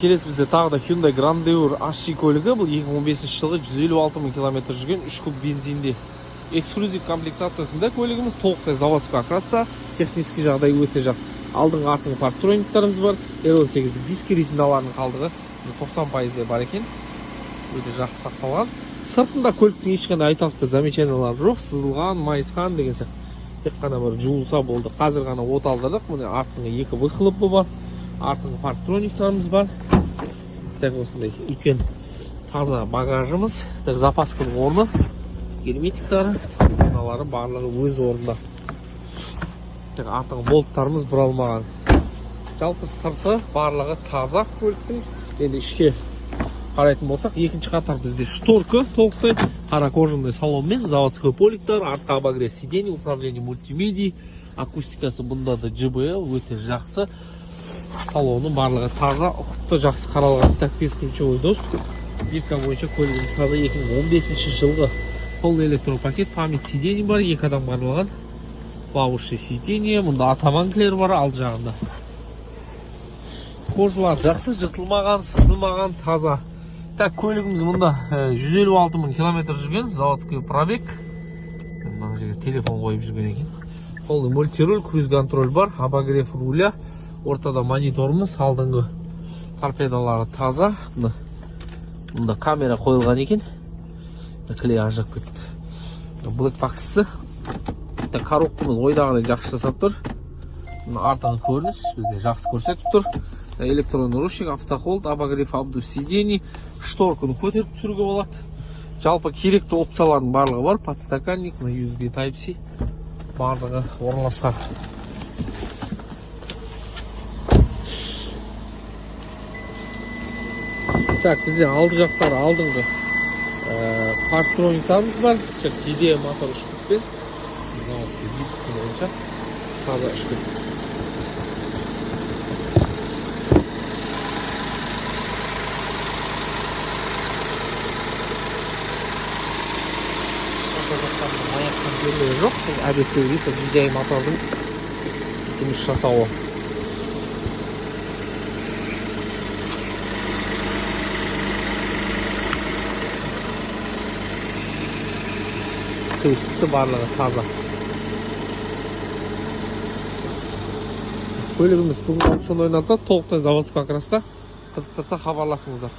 Келесі бізде тағы да Hyundai Grandeur HC көлігі. Бұл 2015 жылғы 156 000 км жүрген 3 куб бензинде. Эксклюзив комплектациясында көлігіміз толықтай заводской окраста, технический жағдай өте жақсы. Алдыңғы артыңғы парктрониктарымыз бар. R18 диск резиналарының қалдығы 90% бар екен. Өте жақсы сақталған. Сыртында көліктің ешқандай айтарлықтай замечаниялар жоқ, сызылған, майысқан деген сияқты. Тек қана бір жуылса болды. Қазір ғана от алдырдық. Міне артыңғы екі выхлопы бар. Артыңғы парктрониктарымыз бар. Так, осындай үлкен таза багажымыз. Так, запасканың орны, герметиктары, резиналары барлығы өз орнында. Так, артыңғы болттарымыз бұралмаған. Жалпы сырты барлығы таза көліктің. Енді ішке қарайтын болсақ, екінші қатар бізде шторка толықтай, қара кожаный салонмен, заводской поликтар, артқа обогрев сидений, управление мультимедией, акустикасы бұнда да JBL өте жақсы. Салоны барлығы таза, ұқыпты жақсы қаралған. Так, бесключевой доступ. Бирка бойынша көлігіміз таза 2015 жылғы полный электропакет, память сидений бар, екі адамға арналған. Плавающий сиденье, мұнда атаманклер бар ал жағында. Кожалар жақсы, жыртылмаған, сызылмаған, таза. Так, көлігіміз мұнда 156 000 км жүрген, заводской пробег. Мына жерге телефон қойып жүрген екен. Полный мультируль, круиз контроль бар, обогрев руля, ортада мониторымыз, алдыңғы торпедалары таза. Мұнда камера қойылған екен. Клей ажырап кетті. Блэкбоксы. Коробкамыз ойдағыдай жақсы жасап тұр. Артыңғы көрініс бізде жақсы көрсетіп тұр. Электронный ручник, автохолд, обогрев обдув сидений, шторканы көтеріп түсіруге болады. Жалпы керекті опциялардың барлығы бар. Подстаканник, USB Type-C барлығы орналасқан. Так, бізде алды жақтары алдыңғы парктрониктарымыз бар. GD мотор үшкіппен. Заводский битісі бойынша таза үшкіп. Аяқтан берлігі жоқ. Әдетте рейсі GD мотордың жұмыс жасауы. Көшкісі барлығы таза. Көлігіміз бүгін опцион ойнатылады. Толықтай заводской окраста. Қызықтырса хабарласыңыздар.